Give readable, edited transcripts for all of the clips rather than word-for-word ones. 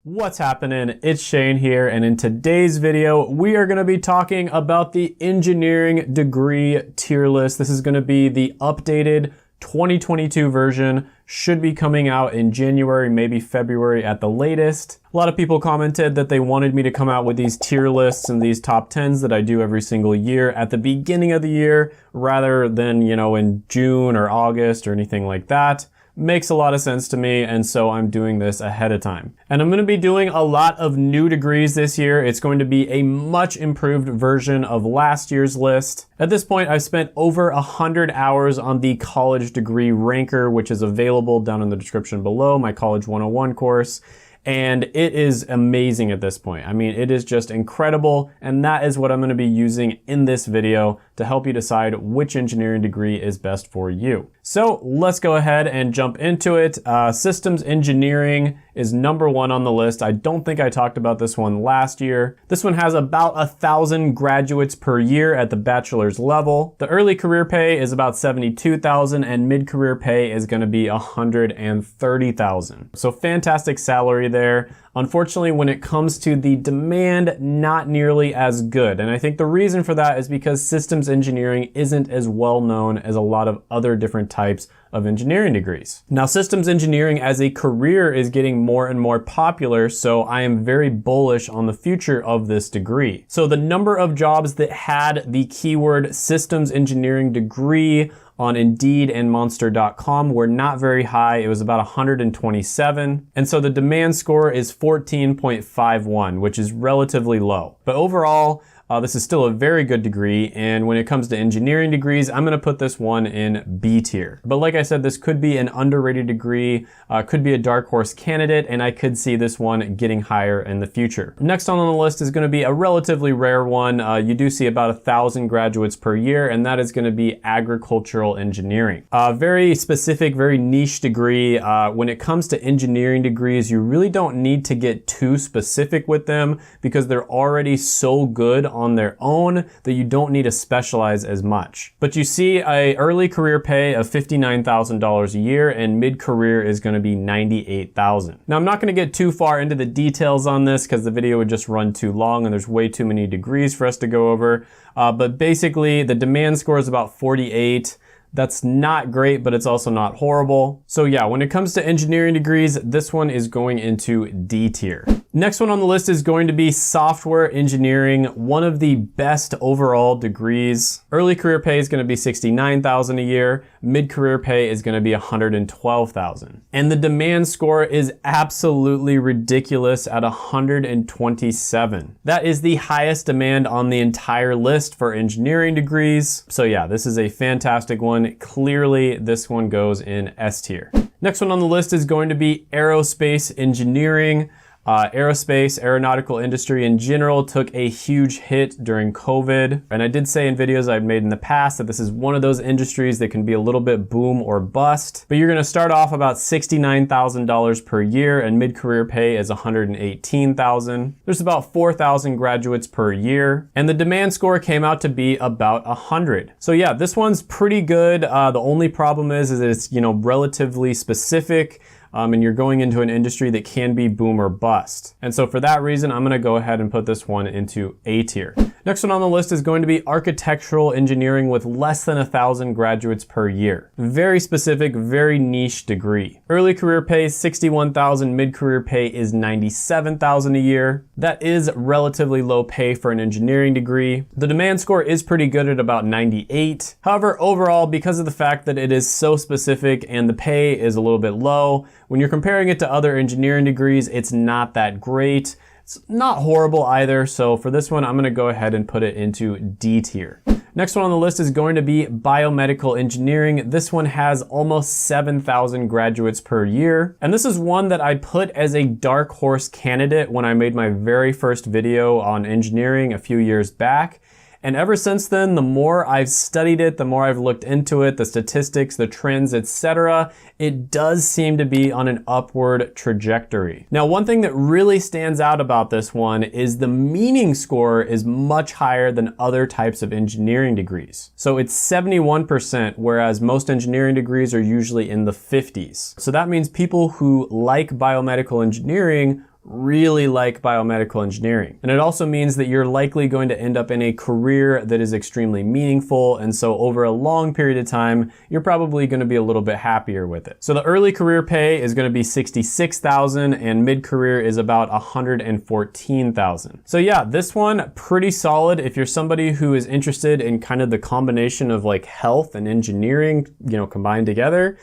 What's happening? It's Shane here, and in today's video, we are going to be talking about the engineering degree tier list. This is going to be the updated 2022 version. Should be coming out in January, maybe February at the latest. A lot of people commented that they wanted me to come out with these tier lists and these top 10s that I do every single year at the beginning of the year, rather than, in June or August or anything like that. Makes a lot of sense to me, and so I'm doing this ahead of time. And I'm going to be doing a lot of new degrees this year. It's going to be a much improved version of last year's list. At this point, I've spent over 100 hours on the college degree ranker, which is available down in the description below, my College 101 course. And it is amazing at this point. I mean, it is just incredible, and that is what I'm going to be using in this video to help you decide which engineering degree is best for you. So let's go ahead and jump into it. Systems engineering is number 1 on the list. I don't think I talked about this one last year. This one has about 1,000 graduates per year at the bachelor's level. The early career pay is about $72,000, and mid-career pay is going to be $130,000. So fantastic salary there. Unfortunately, when it comes to the demand, not nearly as good. And I think the reason for that is because systems engineering isn't as well known as a lot of other different types of engineering degrees. Now, systems engineering as a career is getting more and more popular, so I am very bullish on the future of this degree. So the number of jobs that had the keyword systems engineering degree on Indeed and Monster.com were not very high. It was about 127. And so the demand score is 14.51, which is relatively low. But overall, this is still a very good degree, and when it comes to engineering degrees, I'm gonna put this one in B tier. But like I said, this could be an underrated degree, could be a dark horse candidate, and I could see this one getting higher in the future. Next on the list is gonna be a relatively rare one. You do see about 1,000 graduates per year, and that is gonna be agricultural engineering. Very specific, very niche degree. When it comes to engineering degrees, you really don't need to get too specific with them because they're already so good on their own that you don't need to specialize as much. But you see a early career pay of $59,000 a year, and mid-career is going to be $98,000. Now, I'm not going to get too far into the details on this because the video would just run too long and there's way too many degrees for us to go over. But basically, the demand score is about 48. That's not great, but it's also not horrible. So yeah, when it comes to engineering degrees, this one is going into D tier. Next one on the list is going to be software engineering, one of the best overall degrees. Early career pay is going to be $69,000 a year. Mid-career pay is going to be $112,000. And the demand score is absolutely ridiculous at 127. That is the highest demand on the entire list for engineering degrees. So yeah, this is a fantastic one. Clearly, this one goes in S tier. Next one on the list is going to be aerospace engineering. Aerospace, aeronautical industry in general took a huge hit during COVID. And I did say in videos I've made in the past that this is one of those industries that can be a little bit boom or bust. But you're gonna start off about $69,000 per year, and mid-career pay is $118,000. There's about 4,000 graduates per year, and the demand score came out to be about 100. So yeah, this one's pretty good. The only problem is that it's, relatively specific. And you're going into an industry that can be boom or bust. And so for that reason, I'm gonna go ahead and put this one into A tier. Next one on the list is going to be architectural engineering with less than 1,000 graduates per year. Very specific, very niche degree. Early career pay is $61,000, mid-career pay is $97,000 a year. That is relatively low pay for an engineering degree. The demand score is pretty good at about 98. However, overall, because of the fact that it is so specific and the pay is a little bit low, when you're comparing it to other engineering degrees, it's not that great. It's not horrible either, so for this one, I'm gonna go ahead and put it into D tier. Next one on the list is going to be biomedical engineering. This one has almost 7,000 graduates per year. And this is one that I put as a dark horse candidate when I made my very first video on engineering a few years back. And ever since then, the more I've studied it, the more I've looked into it, the statistics, the trends, etc., it does seem to be on an upward trajectory. Now, one thing that really stands out about this one is the meaning score is much higher than other types of engineering degrees. So it's 71%, whereas most engineering degrees are usually in the 50s. So that means people who like biomedical engineering really like biomedical engineering. And it also means that you're likely going to end up in a career that is extremely meaningful. And so over a long period of time, you're probably going to be a little bit happier with it. So the early career pay is going to be $66,000 and mid-career is about $114,000. So yeah, this one pretty solid if you're somebody who is interested in kind of the combination of like health and engineering, combined together.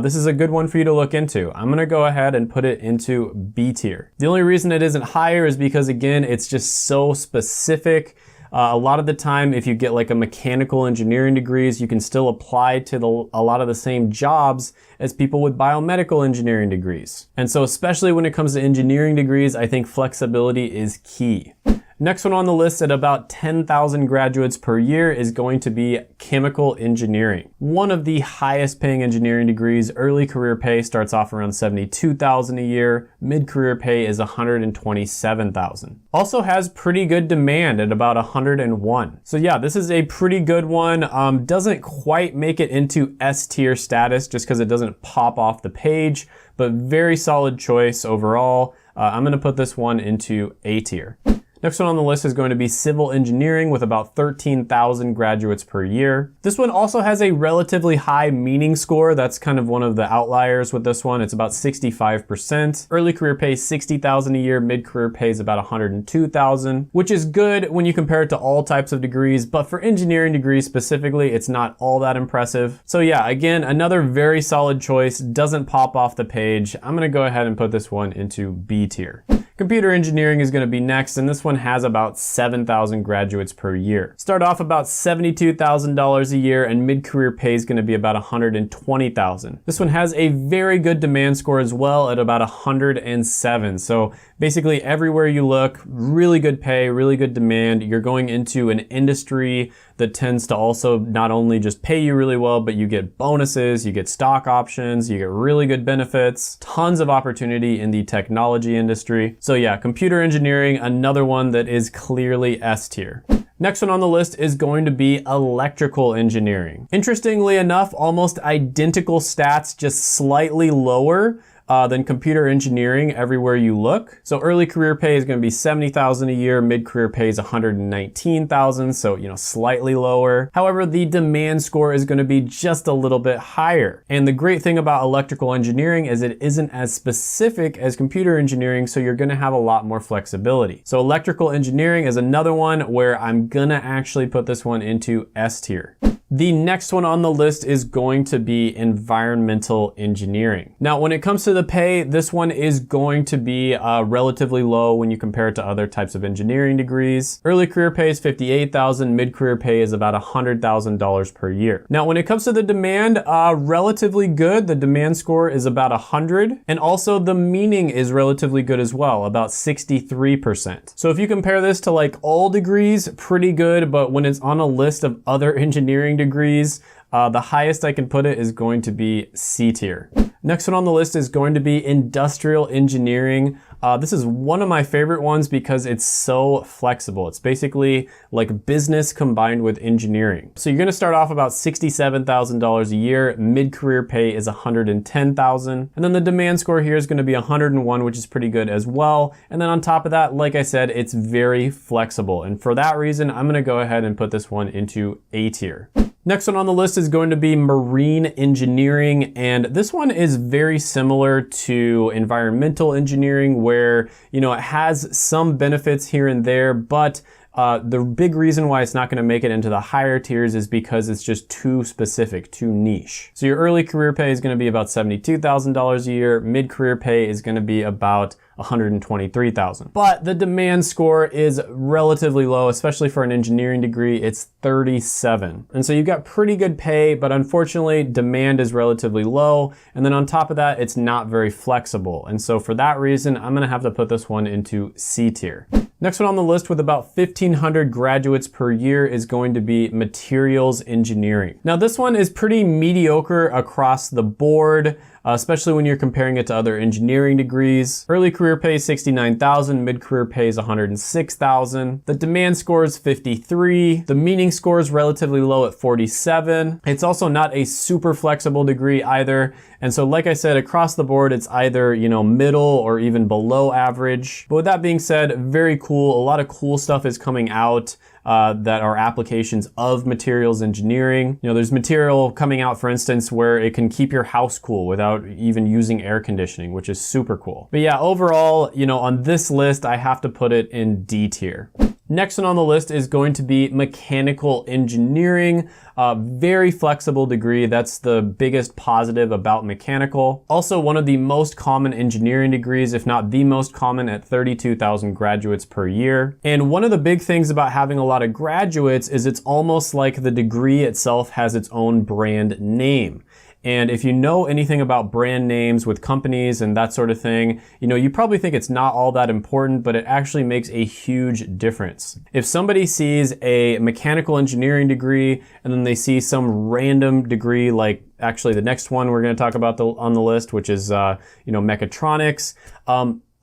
This is a good one for you to look into. I'm gonna go ahead and put it into B tier. The only reason it isn't higher is because, again, it's just so specific. A lot of the time, if you get like a mechanical engineering degrees, you can still apply to a lot of the same jobs as people with biomedical engineering degrees. And so especially when it comes to engineering degrees, I think flexibility is key. Next one on the list at about 10,000 graduates per year is going to be chemical engineering. One of the highest paying engineering degrees. Early career pay starts off around $72,000 a year. Mid-career pay is $127,000. Also has pretty good demand at about 101. So yeah, this is a pretty good one. Doesn't quite make it into S tier status just because it doesn't pop off the page, but very solid choice overall. I'm gonna put this one into A tier. Next one on the list is going to be civil engineering with about 13,000 graduates per year. This one also has a relatively high meaning score. That's kind of one of the outliers with this one. It's about 65%. Early career pay is $60,000 a year. Mid-career pay is about $102,000, which is good when you compare it to all types of degrees, but for engineering degrees specifically, it's not all that impressive. So yeah, again, another very solid choice. Doesn't pop off the page. I'm gonna go ahead and put this one into B tier. Computer engineering is going to be next, and this one has about 7,000 graduates per year. Start off about $72,000 a year, and mid-career pay is going to be about $120,000. This one has a very good demand score as well at about 107. So basically everywhere you look, really good pay, really good demand. You're going into an industry that tends to also not only just pay you really well, but you get bonuses, you get stock options, you get really good benefits, tons of opportunity in the technology industry. So yeah, computer engineering, another one that is clearly S tier. Next one on the list is going to be electrical engineering. Interestingly enough, almost identical stats, just slightly lower than computer engineering everywhere you look. So early career pay is going to be $70,000 a year. Mid-career pay is $119,000. So, slightly lower. However, the demand score is going to be just a little bit higher. And the great thing about electrical engineering is it isn't as specific as computer engineering. So you're going to have a lot more flexibility. So electrical engineering is another one where I'm going to actually put this one into S tier. The next one on the list is going to be environmental engineering. Now, when it comes to the pay, this one is going to be relatively low when you compare it to other types of engineering degrees. Early career pay is $58,000, mid-career pay is about $100,000 per year. Now, when it comes to the demand, relatively good. The demand score is about 100, and also the meaning is relatively good as well, about 63%. So if you compare this to like all degrees, pretty good, but when it's on a list of other engineering degrees, the highest I can put it is going to be C tier. Next one on the list is going to be industrial engineering. This is one of my favorite ones because it's so flexible. It's basically like business combined with engineering. So you're gonna start off about $67,000 a year. Mid-career pay is $110,000. And then the demand score here is gonna be 101, which is pretty good as well. And then on top of that, like I said, it's very flexible. And for that reason, I'm gonna go ahead and put this one into A tier. Next one on the list is going to be marine engineering, and this one is very similar to environmental engineering where, it has some benefits here and there, but the big reason why it's not going to make it into the higher tiers is because it's just too specific, too niche. So your early career pay is going to be about $72,000 a year. Mid-career pay is going to be about $123,000. But the demand score is relatively low, especially for an engineering degree. It's 37. And so you've got pretty good pay, but unfortunately demand is relatively low. And then on top of that, it's not very flexible. And so for that reason, I'm gonna have to put this one into C tier. Next one on the list with about 1,500 graduates per year is going to be materials engineering. Now this one is pretty mediocre across the board. especially when you're comparing it to other engineering degrees. Early career pay is $69,000, mid-career pay is $106,000. The demand score is 53. The meaning score is relatively low at 47. It's also not a super flexible degree either. And so like I said, across the board, it's either, middle or even below average. But with that being said, very cool. A lot of cool stuff is coming out that are applications of materials engineering. There's material coming out, for instance, where it can keep your house cool without even using air conditioning, which is super cool. But yeah, overall, on this list, I have to put it in D tier. Next one on the list is going to be mechanical engineering. Very flexible degree. That's the biggest positive about mechanical. Also one of the most common engineering degrees, if not the most common, at 32,000 graduates per year. And one of the big things about having a lot of graduates is it's almost like the degree itself has its own brand name. And if you know anything about brand names with companies and that sort of thing, you probably think it's not all that important, but it actually makes a huge difference. If somebody sees a mechanical engineering degree and then they see some random degree, like actually the next one we're going to talk about on the list, which is, mechatronics,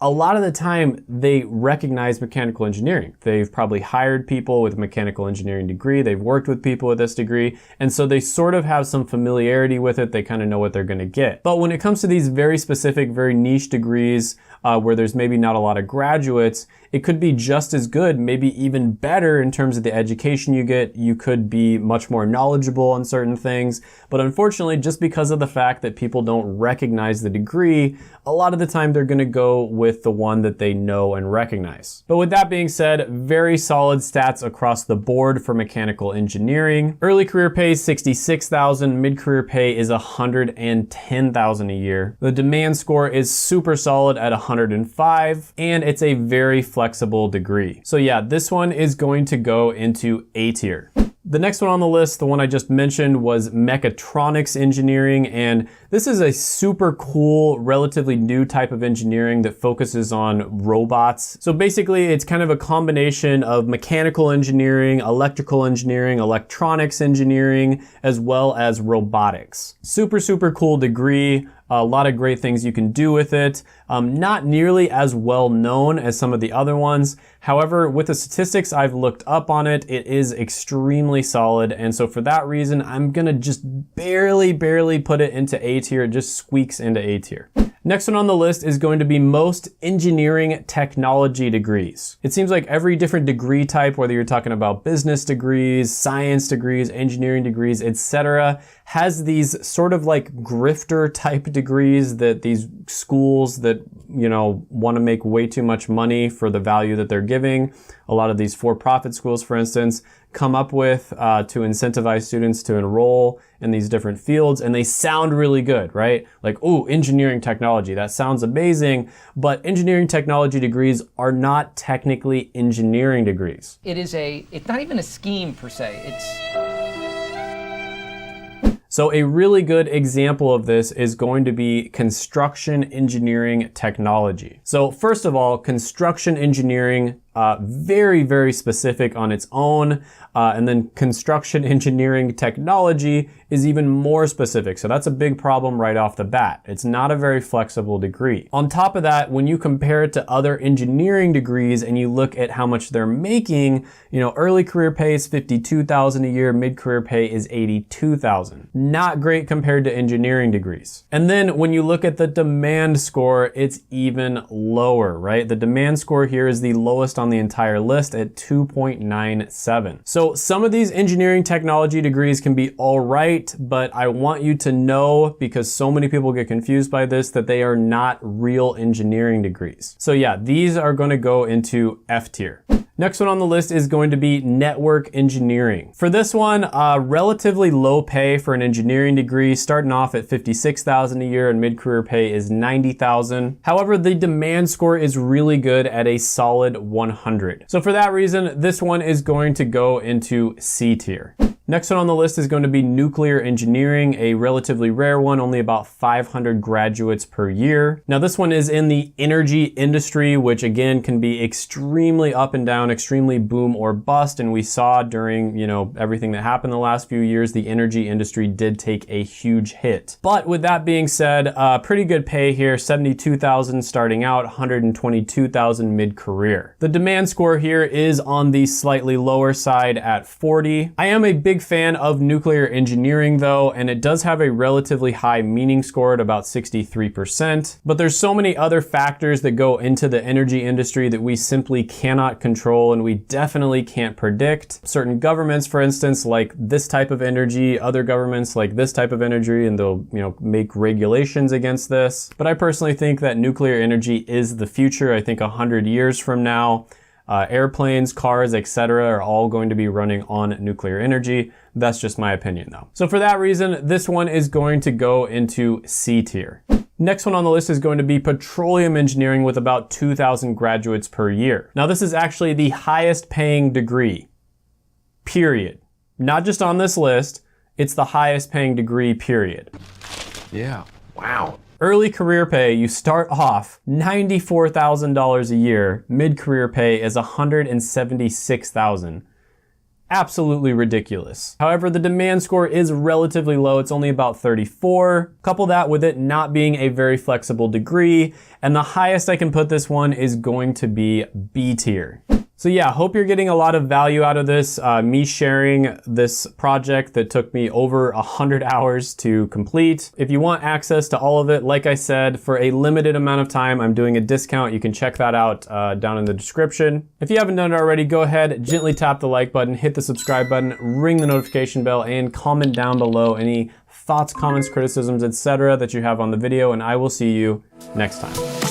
a lot of the time they recognize mechanical engineering. They've probably hired people with a mechanical engineering degree. They've worked with people with this degree. And so they sort of have some familiarity with it. They kind of know what they're going to get. But when it comes to these very specific, very niche degrees, where there's maybe not a lot of graduates, it could be just as good, maybe even better in terms of the education you get. You could be much more knowledgeable on certain things. But unfortunately, just because of the fact that people don't recognize the degree, a lot of the time they're going to go with the one that they know and recognize. But with that being said, very solid stats across the board for mechanical engineering. Early career pay is $66,000, mid-career pay is $110,000 a year. The demand score is super solid at 105, and it's a very flexible degree. So yeah, this one is going to go into A tier. The next one on the list, the one I just mentioned, was mechatronics engineering, and this is a super cool, relatively new type of engineering that focuses on robots. So basically, it's kind of a combination of mechanical engineering, electrical engineering, electronics engineering, as well as robotics. Super, super cool degree. A lot of great things you can do with it. Not nearly as well known as some of the other ones. However, with the statistics I've looked up on it, it is extremely solid. And so for that reason, I'm gonna just barely put it into A tier. It just squeaks into A tier. Next one on the list is going to be most engineering technology degrees. It seems like every different degree type, whether you're talking about business degrees, science degrees, engineering degrees, etc., has these sort of like grifter type degrees that these schools that, want to make way too much money for the value that they're giving. A lot of these for-profit schools, for instance, come up with to incentivize students to enroll in these different fields, and they sound really good, right? Like, oh, engineering technology, that sounds amazing, but engineering technology degrees are not technically engineering degrees. It's not even a scheme per se, So a really good example of this is going to be construction engineering technology. So first of all, construction engineering, very specific on its own. And then construction engineering technology is even more specific. So that's a big problem right off the bat. It's not a very flexible degree. On top of that, when you compare it to other engineering degrees and you look at how much they're making, early career pay is $52,000 a year, mid-career pay is $82,000. Not great compared to engineering degrees. And then when you look at the demand score, it's even lower, right? The demand score here is the lowest on the entire list at 2.97. So some of these engineering technology degrees can be all right, but I want you to know, because so many people get confused by this, that they are not real engineering degrees. So yeah, these are going to go into F tier. Next one on the list is going to be network engineering. For this one, relatively low pay for an engineering degree, starting off at $56,000 a year, and mid-career pay is $90,000. However, the demand score is really good at a solid 100. So for that reason, this one is going to go into C tier. Next one on the list is going to be nuclear engineering, a relatively rare one, only about 500 graduates per year. Now this one is in the energy industry, which again can be extremely up and down, extremely boom or bust. And we saw during, everything that happened the last few years, the energy industry did take a huge hit. But with that being said, pretty good pay here, 72,000 starting out, 122,000 mid-career. The demand score here is on the slightly lower side at 40. I am a big fan of nuclear engineering though, and it does have a relatively high meaning score at about 63%. But there's so many other factors that go into the energy industry that we simply cannot control and we definitely can't predict. Certain governments, for instance, like this type of energy, other governments like this type of energy, and they'll, make regulations against this. But I personally think that nuclear energy is the future. I think 100 years from now, airplanes, cars, etc. are all going to be running on nuclear energy. That's just my opinion though. So for that reason, this one is going to go into C tier. Next one on the list is going to be petroleum engineering with about 2,000 graduates per year. Now this is actually the highest paying degree, period. Not just on this list, it's the highest paying degree, period. Yeah, wow. Early career pay, you start off $94,000 a year. Mid-career pay is $176,000. Absolutely ridiculous. However, the demand score is relatively low. It's only about 34. Couple that with it not being a very flexible degree, and the highest I can put this one is going to be B tier. So yeah, hope you're getting a lot of value out of this, me sharing this project that took me over 100 hours to complete. If you want access to all of it, like I said, for a limited amount of time, I'm doing a discount. You can check that out down in the description. If you haven't done it already, go ahead, gently tap the like button, hit the subscribe button, ring the notification bell, and comment down below any thoughts, comments, criticisms, etc. that you have on the video, and I will see you next time.